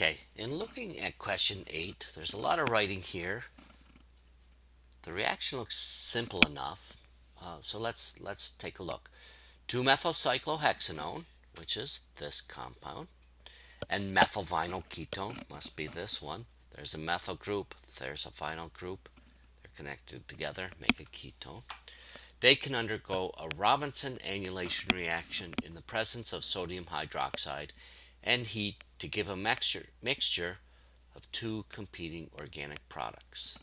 Okay, in looking at question 8, there's a lot of writing here. The reaction looks simple enough, so let's take a look. 2-methylcyclohexanone, which is this compound, and methylvinyl ketone must be this one. There's a methyl group, there's a vinyl group. They're connected together, make a ketone. They can undergo a Robinson annulation reaction in the presence of sodium hydroxide and heat to give a mixture of two competing organic products.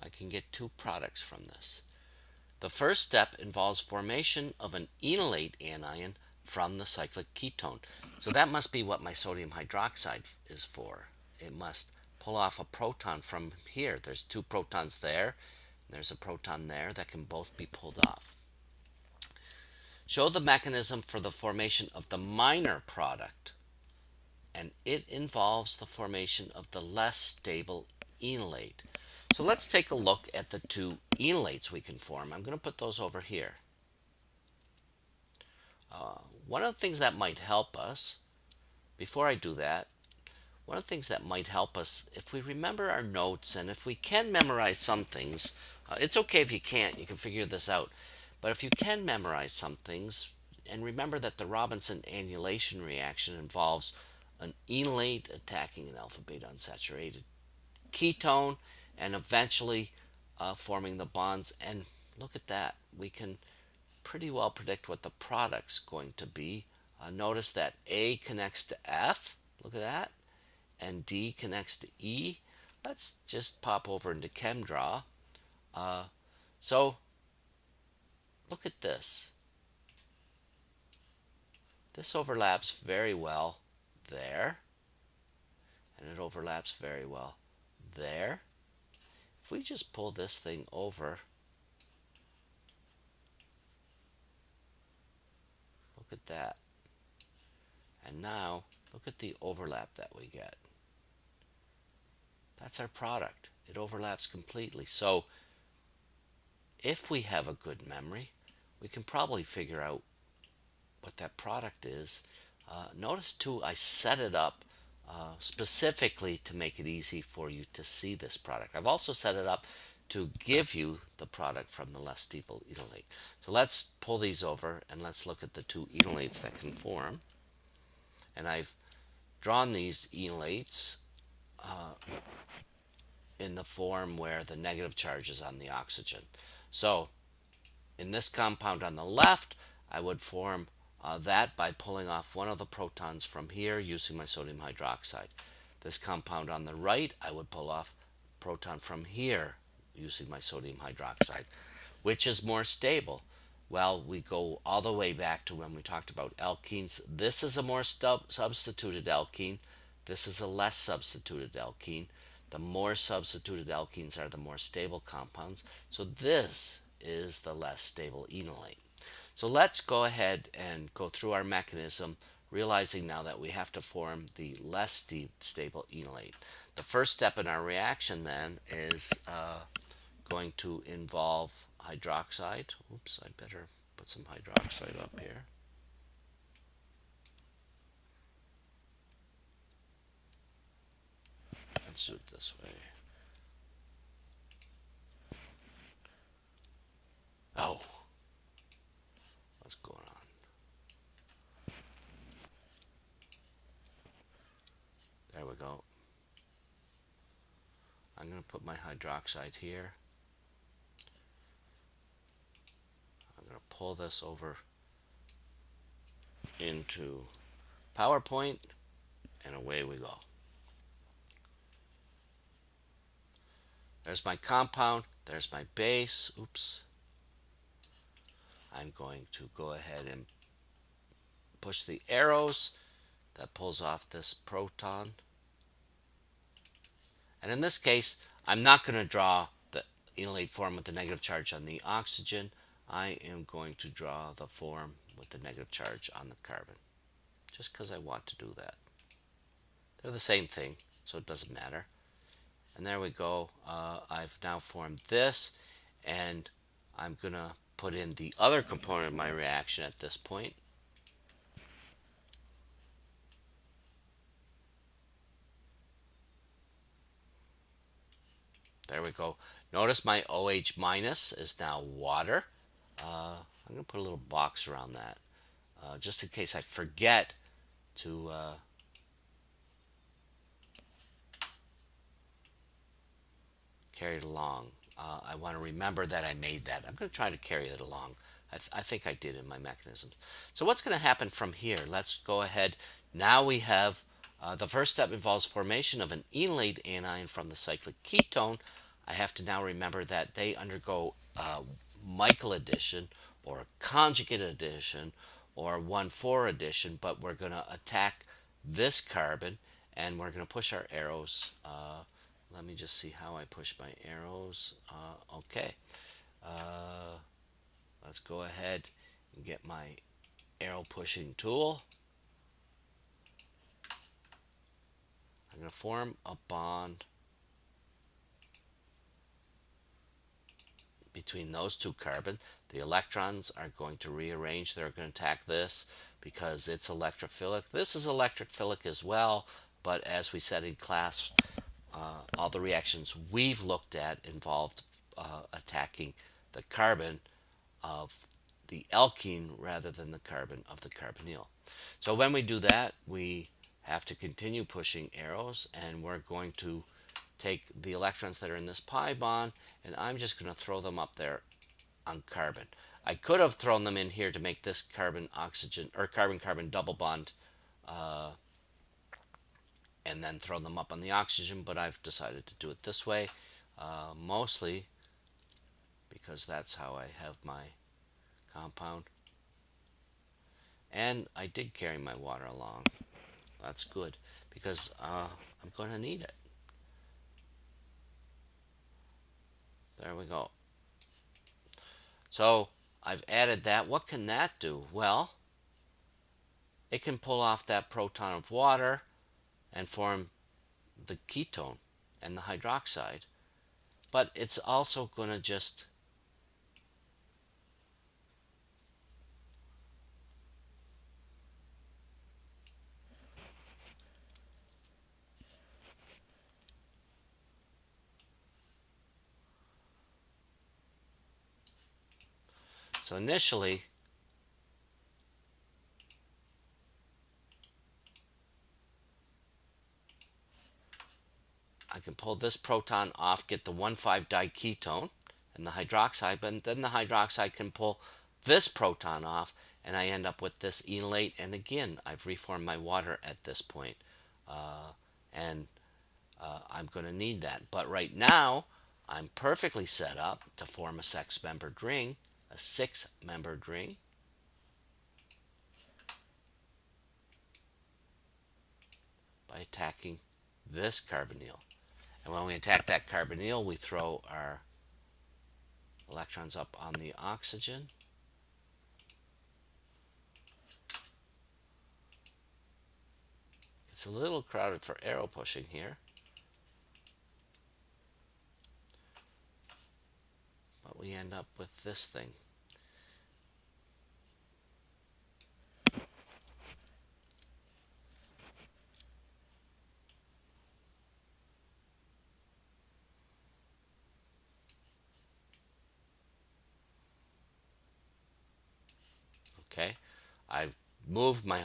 I can get two products from this. The first step involves formation of an enolate anion from the cyclic ketone. So that must be what my sodium hydroxide is for. It must pull off a proton from here. There's two protons there. There's a proton there that can both be pulled off. Show the mechanism for the formation of the minor product, and it involves the formation of the less stable enolate. So let's take a look at the two enolates we can form. I'm going to put those over here. One of the things that might help us, before I do that, one of the things that might help us, if we remember our notes and if we can memorize some things, it's okay if you can't, you can figure this out. But if you can memorize some things, and remember that the Robinson annulation reaction involves an enolate attacking an alpha beta unsaturated ketone and eventually forming the bonds. And look at that, we can pretty well predict what the product's going to be. Notice that A connects to F, look at that, and D connects to E. Let's just pop over into ChemDraw. So look at this. This overlaps very well there, and it overlaps very well there. If we just pull this thing over, look at that. And now look at the overlap that we get. That's our product. It overlaps completely. So if we have a good memory, we can probably figure out what that product is. Notice too, I set it up specifically to make it easy for you to see this product. I've also set it up to give you the product from the less stable enolate. So let's pull these over and let's look at the two enolates that can form. And I've drawn these enolates in the form where the negative charge is on the oxygen. So in this compound on the left, I would form that by pulling off one of the protons from here using my sodium hydroxide. This compound on the right, I would pull off a proton from here using my sodium hydroxide. Which is more stable? Well, we go all the way back to when we talked about alkenes. This is a more substituted alkene. This is a less substituted alkene. The more substituted alkenes are the more stable compounds. So this is the less stable enolate. So let's go ahead and go through our mechanism, realizing now that we have to form the less stable enolate. The first step in our reaction then is going to involve hydroxide. Oops, I better put some hydroxide up here. Let's do it this way. Oh, what's going on? There we go. I'm going to put my hydroxide here. I'm going to pull this over into PowerPoint, and away we go. There's my compound, there's my base. Oops. I'm going to go ahead and push the arrows. That pulls off this proton. And in this case, I'm not going to draw the enolate form with the negative charge on the oxygen. I am going to draw the form with the negative charge on the carbon, just because I want to do that. They're the same thing, so it doesn't matter. And there we go. I've now formed this, and I'm going to put in the other component of my reaction at this point. There we go. Notice my OH minus is now water. I'm going to put a little box around that just in case I forget to carry it along. I want to remember that I made that. I'm going to try to carry it along. I think I did in my mechanisms. So what's going to happen from here? Let's go ahead. Now we have the first step involves formation of an enolate anion from the cyclic ketone. I have to now remember that they undergo Michael addition or conjugate addition or 1,4 addition, but we're going to attack this carbon and we're going to push our arrows. Let me just see how I push my arrows. Okay, let's go ahead and get my arrow pushing tool. I'm going to form a bond between those two carbon. The electrons are going to rearrange. They're going to attack this because it's electrophilic. This is electrophilic as well, but as we said in class, all the reactions we've looked at involved attacking the carbon of the alkene rather than the carbon of the carbonyl. So when we do that, we have to continue pushing arrows, and we're going to take the electrons that are in this pi bond, and I'm just going to throw them up there on carbon. I could have thrown them in here to make this carbon oxygen or carbon carbon double bond and then throw them up on the oxygen, but I've decided to do it this way, mostly because that's how I have my compound. And I did carry my water along. That's good because I'm going to need it. There we go. So I've added that. What can that do? Well, it can pull off that proton of water and form the ketone and the hydroxide. But it's also going to just so initially I can pull this proton off, get the 1,5 diketone and the hydroxide, but then the hydroxide can pull this proton off, and I end up with this enolate. And again, I've reformed my water at this point, and I'm going to need that. But right now, I'm perfectly set up to form a six-membered ring, by attacking this carbonyl. And when we attack that carbonyl, we throw our electrons up on the oxygen. It's a little crowded for arrow pushing here, but we end up with this thing. Okay, I've moved my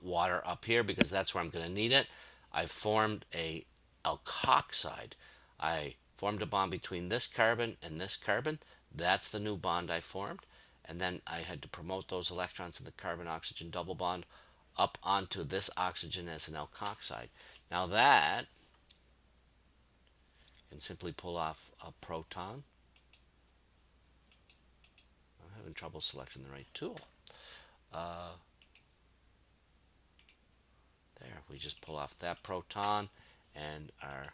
water up here because that's where I'm going to need it. I've formed a alkoxide. I formed a bond between this carbon and this carbon. That's the new bond I formed. And then I had to promote those electrons in the carbon-oxygen double bond up onto this oxygen as an alkoxide. Now that can simply pull off a proton. I'm having trouble selecting the right tool. There, we just pull off that proton and our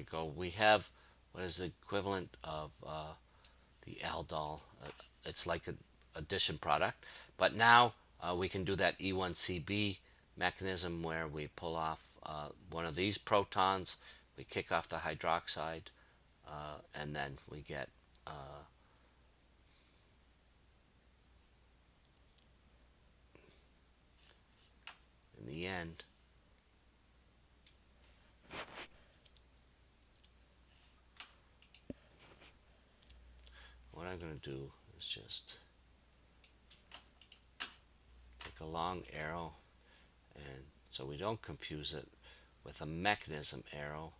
we go. We have what is the equivalent of the aldol. It's like an addition product, but now we can do that E1CB mechanism where we pull off one of these protons, we kick off the hydroxide, and then we get in the end what I'm going to do is just take a long arrow, and so we don't confuse it with a mechanism arrow,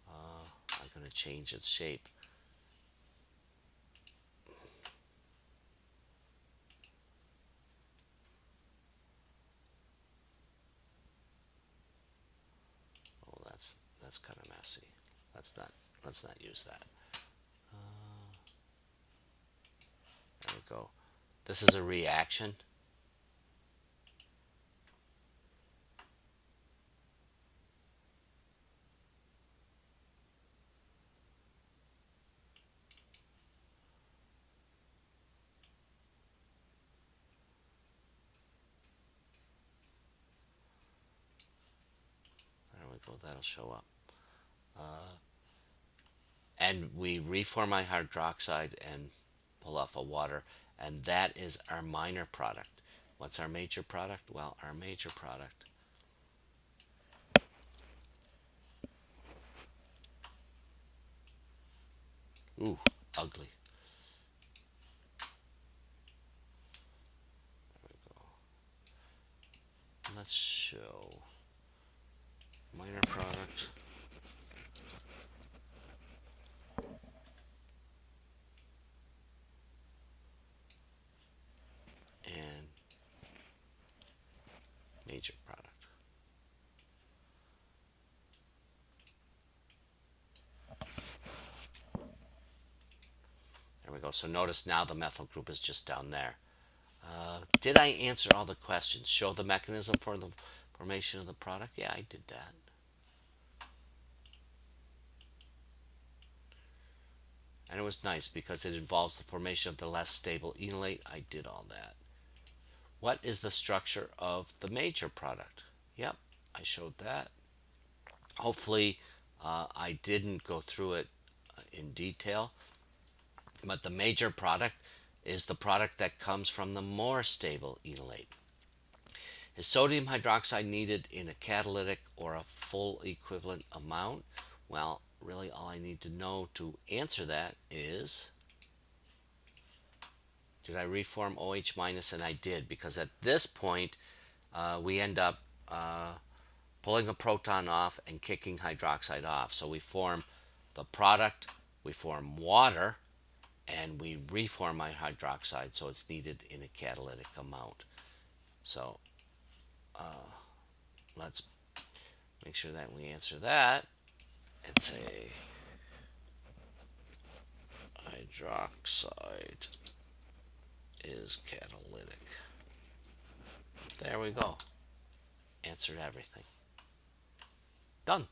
I'm going to change its shape. Oh, that's kind of messy. Let's not use that. There we go. This is a reaction. There we go. That'll show up. And we reform our hydroxide and pull off a water, and that is our minor product. What's our major product? Well, our major product, ooh, ugly. Let's show minor product and major product. There we go. So notice now the methyl group is just down there. Did I answer all the questions? Show the mechanism for the formation of the product? Yeah, I did that. And it was nice because it involves the formation of the less stable enolate. I did all that. What is the structure of the major product? Yep, I showed that. Hopefully, I didn't go through it in detail, but the major product is the product that comes from the more stable enolate. Is sodium hydroxide needed in a catalytic or a full equivalent amount? Well, really all I need to know to answer that is, did I reform OH minus? And I did, because at this point we end up pulling a proton off and kicking hydroxide off. So we form the product, we form water, and we reform my hydroxide, so it's needed in a catalytic amount. So let's make sure that we answer that and say hydroxide is catalytic. There we go. Answered everything. Done.